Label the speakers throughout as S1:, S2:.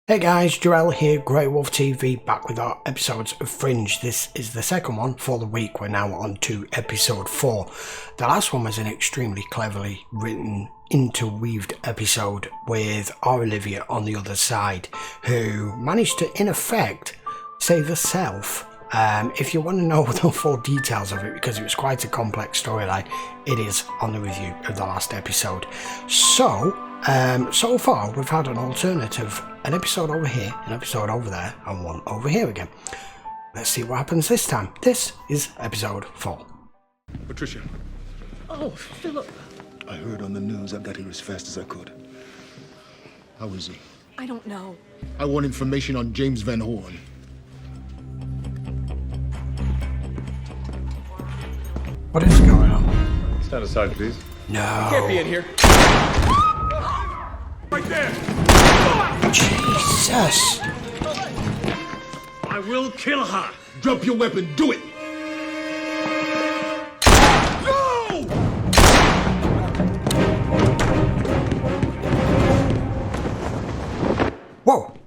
S1: Hey guys, Jarell here, Grey Wolf TV, back with our episodes of Fringe. This is the second one for the week. We're now on to episode 4. The last one was an extremely cleverly written, interweaved episode with our Olivia on the other side, who managed to, in effect, save herself. If you want to know the full details of it, because it was quite a complex storyline, it is on the review of the last episode. So far we've had an alternative, an episode over here, an episode over there, and one over here again. Let's see what happens this time. This is episode 4.
S2: Patricia.
S3: Oh, Philip.
S2: I heard on the news. I got here as fast as I could. How is he?
S3: I don't know.
S2: I want information on James Van Horn.
S1: What is going on?
S4: Stand aside, please.
S1: No.
S4: Can't be in here. Right there.
S1: Jesus.
S4: I will kill her.
S2: Drop your weapon. Do it.
S4: No!
S1: Whoa.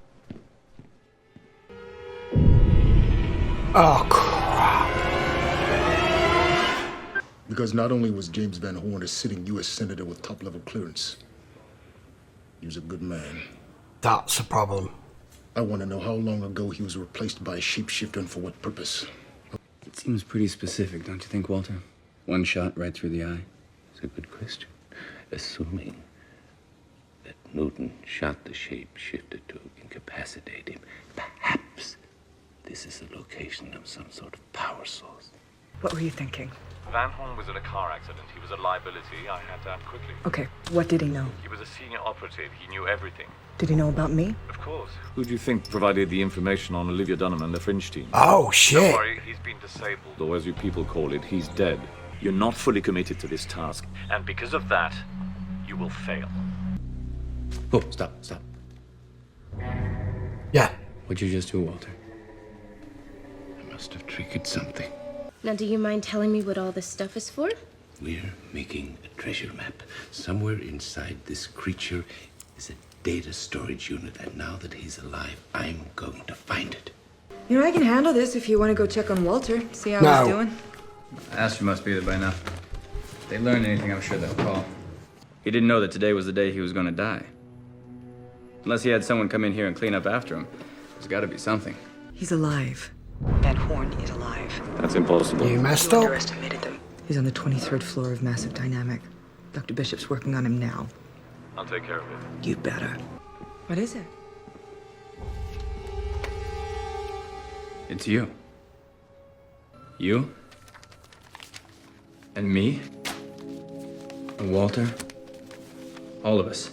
S1: Oh, crap.
S2: Because not only was James Van Horn a sitting U.S. senator with top-level clearance, he was a good man.
S1: That's a problem.
S2: I want to know how long ago he was replaced by a shapeshifter and for what purpose.
S5: It seems pretty specific, don't you think, Walter? One shot right through the eye.
S6: It's a good question. Assuming that Newton shot the shapeshifter to incapacitate him, perhaps this is the location of some sort of power source.
S3: What were you thinking?
S7: Van Horn was in a car accident. He was a liability. I had to act quickly.
S3: Okay, what did he know?
S7: He was a senior operative. He knew everything.
S3: Did he know about me?
S7: Of course.
S4: Who do you think provided the information on Olivia Dunham and the Fringe team?
S1: Oh,
S7: Don't
S1: shit.
S7: worry, he's been disabled.
S4: Or as you people call it, he's dead. You're not fully committed to this task.
S7: And because of that, you will fail.
S5: Oh, stop.
S1: Yeah.
S5: What'd you just do, Walter?
S6: I must have triggered something.
S8: Now, do you mind telling me what all this stuff is for?
S6: We're making a treasure map. Somewhere inside this creature is a data storage unit, and now that he's alive, I'm going to find it.
S9: You know, I can handle this if you want to go check on Walter, see how
S1: No.
S9: he's doing.
S5: Astrid must be there by now. If they learn anything, I'm sure they'll call. He didn't know that today was the day he was going to die. Unless he had someone come in here and clean up after him. There's got to be something.
S9: He's alive. Van Horn is alive.
S4: That's impossible.
S1: You messed
S9: You
S1: up.
S9: underestimated them. He's on the 23rd floor of Massive Dynamic. Dr. Bishop's working on him now.
S7: I'll take care of it.
S9: You better. What is it?
S5: It's you. You. And me. And Walter. All of us.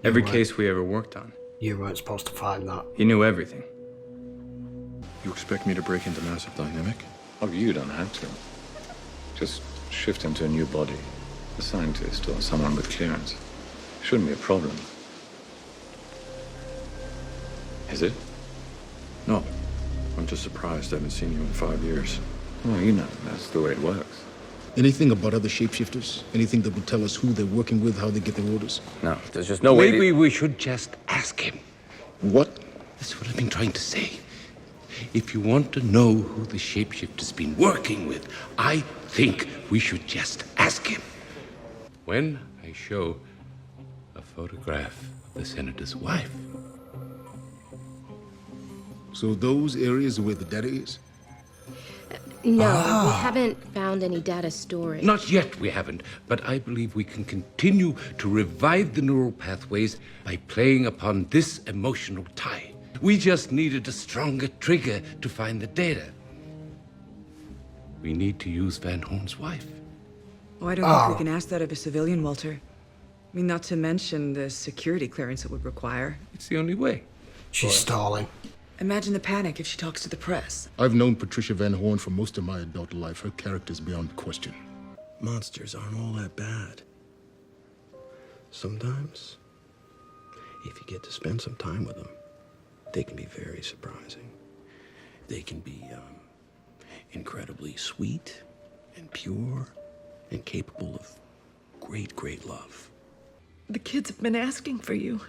S5: Every case we ever worked on.
S1: You weren't supposed to find that.
S5: He knew everything.
S2: You expect me to break into Massive Dynamic?
S4: Oh, you don't have to. Just shift into a new body. A scientist or someone with clearance. Shouldn't be a problem. Is it?
S2: No. I'm just surprised I haven't seen you in 5 years.
S4: Well, you know, that's the way it works.
S2: Anything about other shapeshifters? Anything that would tell us who they're working with, how they get their orders?
S5: No, there's just no way.
S6: Maybe we should just ask him.
S2: What?
S6: That's what I've been trying to say. If you want to know who the shapeshifter's been working with, I think we should just ask him. When I show a photograph of the senator's wife.
S2: So those areas are where the data is?
S8: No, we haven't found any data storage.
S6: Not yet, we haven't, but I believe we can continue to revive the neural pathways by playing upon this emotional tie. We just needed a stronger trigger to find the data. We need to use Van Horn's wife.
S9: Oh, I don't think we can ask that of a civilian, Walter. I mean, not to mention the security clearance it would require.
S6: It's the only way.
S1: She's stalling.
S9: Imagine the panic if she talks to the press.
S2: I've known Patricia Van Horn for most of my adult life. Her character's beyond question.
S10: Monsters aren't all that bad. Sometimes, if you get to spend some time with them, they can be very surprising. They can be incredibly sweet and pure and capable of great, great love.
S3: The kids have been asking for you.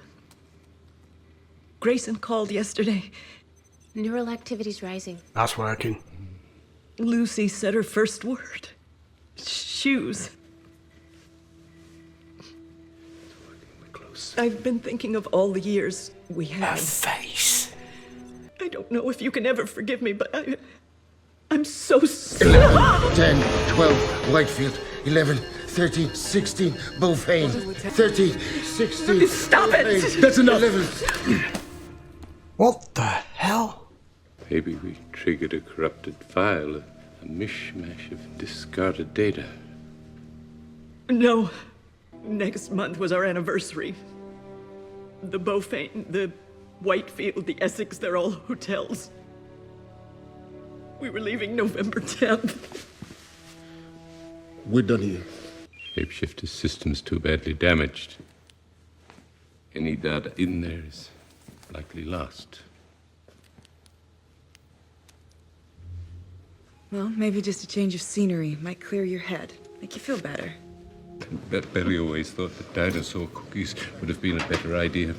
S3: Grayson called yesterday.
S8: Neural activity's rising.
S1: That's working.
S3: Lucy said her first word. Shoes. I've been thinking of all the years we had.
S1: Her face.
S3: I don't know if you can ever forgive me, but I'm so
S2: 11, 10, 12, Whitefield. 11, 13, 16, Beaufane. 13, 16.
S3: Stop it!
S2: Beaufane. That's enough. 11.
S1: What the hell?
S6: Maybe we triggered a corrupted file, a mishmash of discarded data.
S3: No. Next month was our anniversary. The Beaufane, the Whitefield, the Essex, they're all hotels. We were leaving November 10th.
S2: We're done here.
S6: Shapeshifter system's too badly damaged. Any data in there is likely lost.
S9: Well, maybe just a change of scenery might clear your head, make you feel better.
S6: Bet Belly always thought that dinosaur cookies would have been a better idea.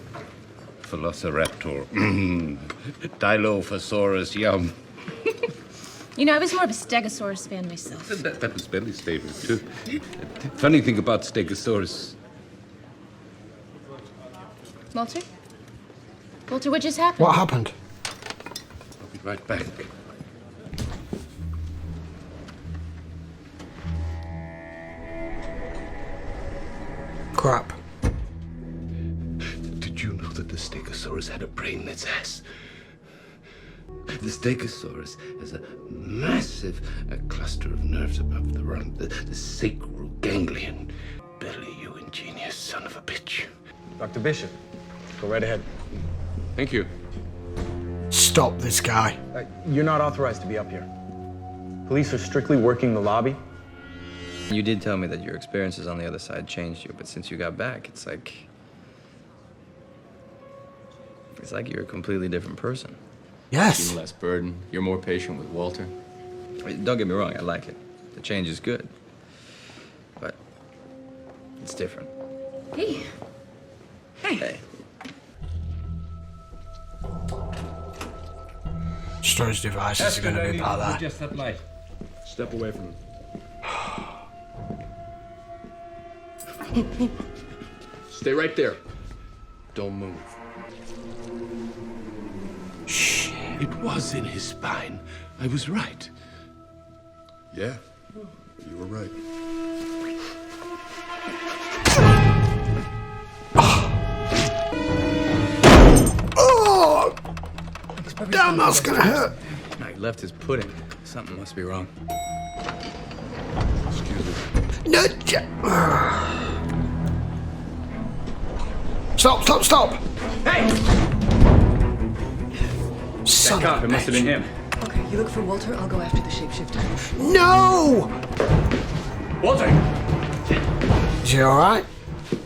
S6: Velociraptor. Dilophosaurus, yum.
S8: You know, I was more of a Stegosaurus fan myself.
S6: That was Belly's favorite, too. Funny thing about Stegosaurus.
S8: Walter? Walter, what just happened?
S1: What happened?
S6: I'll be right back.
S1: Crap.
S6: Did you know that the Stegosaurus had a brain in its ass? The Stegosaurus has a massive cluster of nerves above the rump, the sacral ganglion. Belly, you ingenious son of a bitch.
S11: Dr. Bishop, go right ahead.
S6: Thank you.
S1: Stop this guy.
S11: You're not authorized to be up here. Police are strictly working the lobby.
S5: You did tell me that your experiences on the other side changed you, but since you got back, it's like you're a completely different person.
S1: Yes.
S5: Even less burden. You're more patient with Walter. Don't get me wrong, I like it. The change is good. But it's different.
S8: Hey.
S5: Hey.
S1: Storage devices are going to be part of that.
S6: Just that light.
S11: Step away from him. Stay right there. Don't move.
S6: Shh. It was in his spine. I was right.
S2: Yeah, you were right.
S1: Oh! Damn, that's going to hurt.
S5: No, he left his pudding. Something must be wrong.
S6: Excuse me.
S1: No, Stop!
S5: Hey!
S1: Son
S5: That cop,
S1: of a
S5: it must have
S1: bitch.
S5: been him.
S9: Okay, you look for Walter, I'll go after the shapeshifter.
S1: No!
S5: Walter!
S1: Is he alright?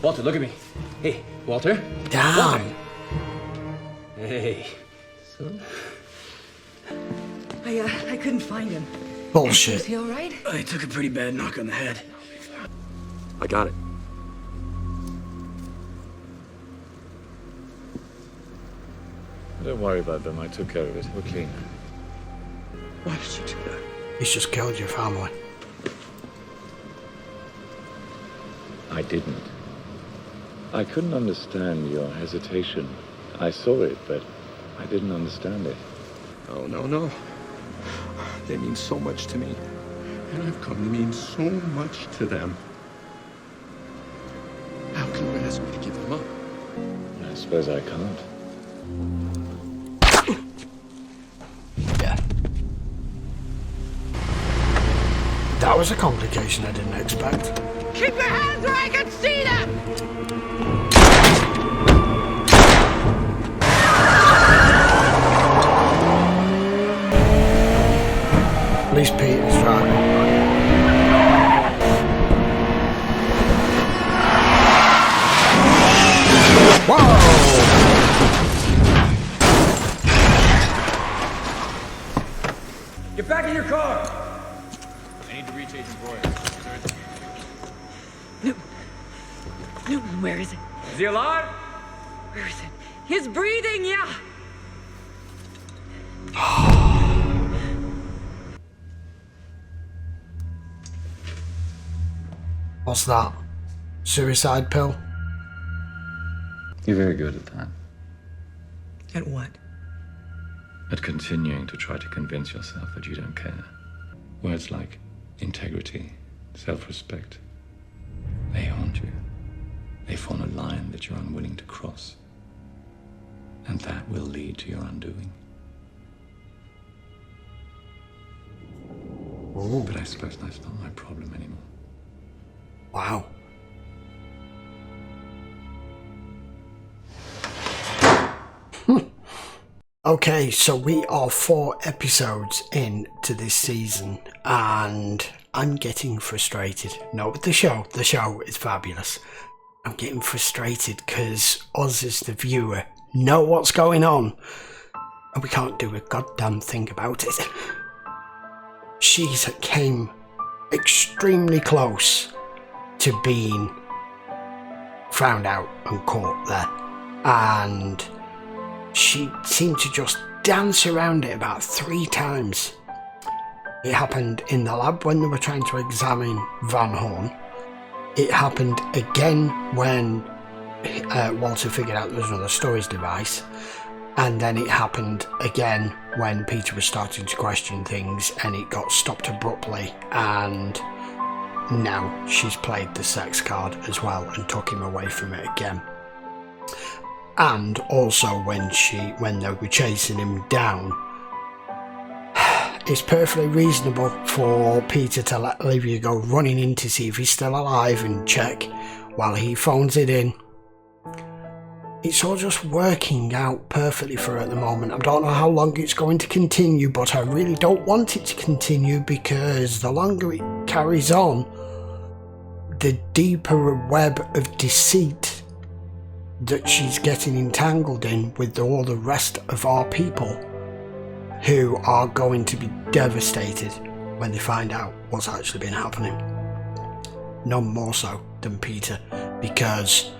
S5: Walter, look at me. Hey, Walter.
S1: Damn.
S5: Walter. Hey.
S9: I couldn't find him. Is
S1: Bullshit.
S9: he all right?
S5: He took a pretty bad knock on the head.
S11: I got it.
S4: Don't worry about them. I took care of it. We're clean.
S9: Why did you do that?
S1: He's just killed your family.
S4: I didn't. I couldn't understand your hesitation. I saw it, but I didn't understand it.
S10: Oh, no. They mean so much to me. And I've come to mean so much to them. How can you ask me to give them up?
S4: I suppose I can't.
S1: Yeah. That was a complication I didn't expect.
S12: Keep your hands where I can see them!
S1: At least Peter's driving. Whoa!
S5: Get back in your car! I need to reach Agent Roy.
S3: No, where is it?
S5: Is he alive?
S9: Where is it? He's breathing, yeah!
S1: What's that? Suicide pill?
S4: You're very good at that.
S9: At what?
S4: At continuing to try to convince yourself that you don't care. Words like integrity, self-respect, they haunt you. They form a line that you're unwilling to cross. And that will lead to your undoing.
S1: Ooh.
S4: But I suppose that's not my problem anymore.
S1: Wow. Okay, so we are 4 episodes into this season, and I'm getting frustrated. Not with the show is fabulous. I'm getting frustrated because us as the viewer know what's going on, and we can't do a goddamn thing about it. She's came extremely close to being found out and caught there, and she seemed to just dance around it about 3 times. It happened in the lab when they were trying to examine Van Horn. It happened again when Walter figured out there was another storage device. And then it happened again when Peter was starting to question things, and it got stopped abruptly, and now she's played the sex card as well and took him away from it again. And also when they were chasing him down, it's perfectly reasonable for Peter to let Olivia go running in to see if he's still alive and check while he phones it in. It's all just working out perfectly for her at the moment. I don't know how long it's going to continue, but I really don't want it to continue, because the longer it carries on, the deeper a web of deceit that she's getting entangled in with all the rest of our people, who are going to be devastated when they find out what's actually been happening. None more so than Peter, because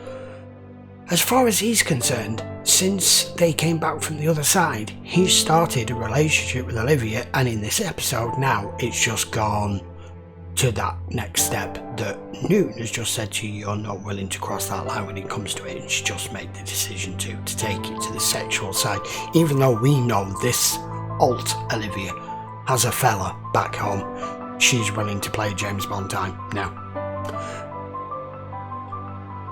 S1: as far as he's concerned, since they came back from the other side, he's started a relationship with Olivia, and in this episode now it's just gone to that next step that Newton has just said to you, you're not willing to cross that line when it comes to it, and she just made the decision to take it to the sexual side, even though we know this alt Olivia has a fella back home. She's willing to play James Bond time now,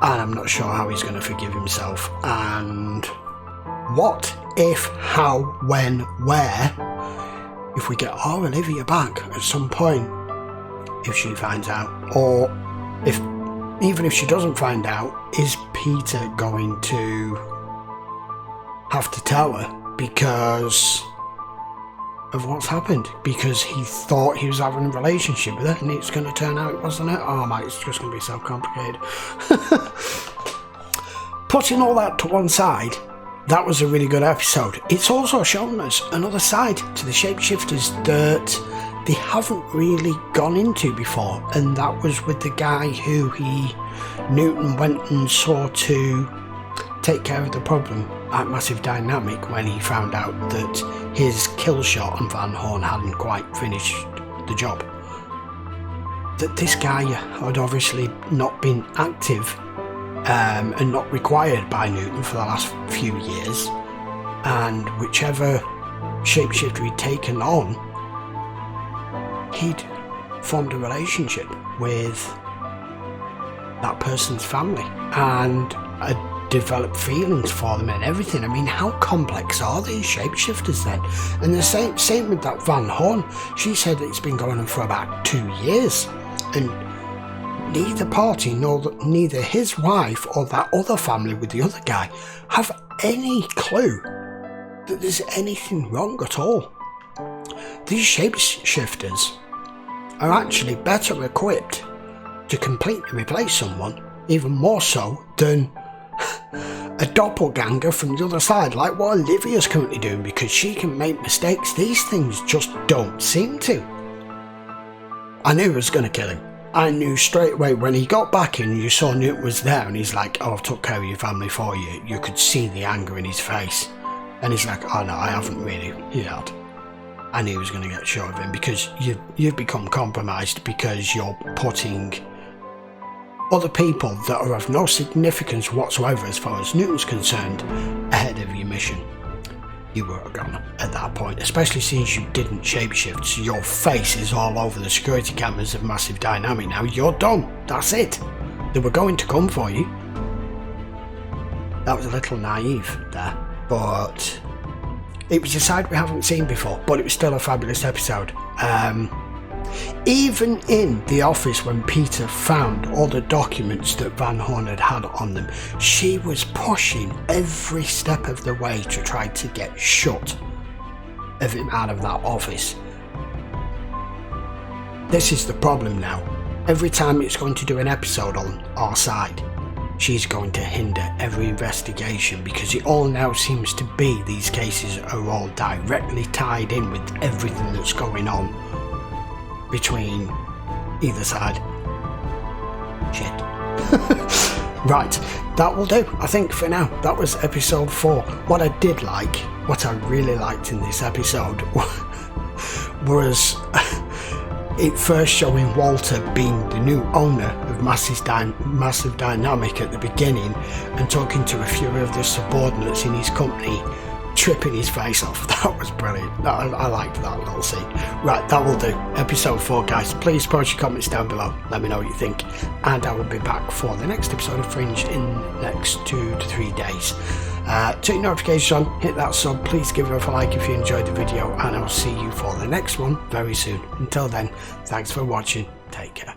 S1: and I'm not sure how he's going to forgive himself. And what if, how, when, where, if we get our Olivia back at some point, if she finds out, or if even if she doesn't find out, is Peter going to have to tell her because of what's happened? Because he thought he was having a relationship with her, and it's going to turn out it wasn't it? Oh my, it's just going to be so complicated. Putting all that to one side, that was a really good episode. It's also shown us another side to the Shapeshifters that they haven't really gone into before, and that was with the guy who Newton went and saw to take care of the problem at Massive Dynamic when he found out that his kill shot on Van Horn hadn't quite finished the job. That this guy had obviously not been active and not required by Newton for the last few years, and whichever shapeshifter he'd taken on, he'd formed a relationship with that person's family and had developed feelings for them and everything. I mean, how complex are these shapeshifters then? And the same with that Van Horn. She said it's been going on for about 2 years, and neither party, neither his wife or that other family with the other guy, have any clue that there's anything wrong at all. These shapeshifters are actually better equipped to completely replace someone, even more so than a doppelganger from the other side, like what Olivia's currently doing, because she can make mistakes. These things just don't seem to. I knew he was going to kill him. I knew straight away when he got back in, you saw Newt was there, and he's like, oh, I've took care of your family for you. You could see the anger in his face. And he's like, oh no, I haven't really. He had. I knew he was going to get shot of him, because you've become compromised because you're putting other people that are of no significance whatsoever as far as Newton's concerned ahead of your mission. You were gone at that point, especially since you didn't shapeshift, so your face is all over the security cameras of Massive Dynamic now. You're done. That's it. They were going to come for you. That was a little naive there, but it was a side we haven't seen before, but it was still a fabulous episode. Even in the office when Peter found all the documents that Van Horn had on them, she was pushing every step of the way to try to get shut of him out of that office. This is the problem now. Every time it's going to do an episode on our side, she's going to hinder every investigation, because it all now seems to be these cases are all directly tied in with everything that's going on between either side. Shit. Right, that will do, I think, for now. That was episode 4. What I did like, what I really liked in this episode was it first showing Walter being the new owner of Massive Dynamic at the beginning, and talking to a few of the subordinates in his company, tripping his face off. That was brilliant. I liked that little scene. Right, that will do. Episode 4, guys. Please post your comments down below. Let me know what you think. And I will be back for the next episode of Fringe in the next 2 to 3 days. Turn your notifications on, hit that sub, please give it a like if you enjoyed the video, and I'll see you for the next one very soon. Until then, thanks for watching, take care.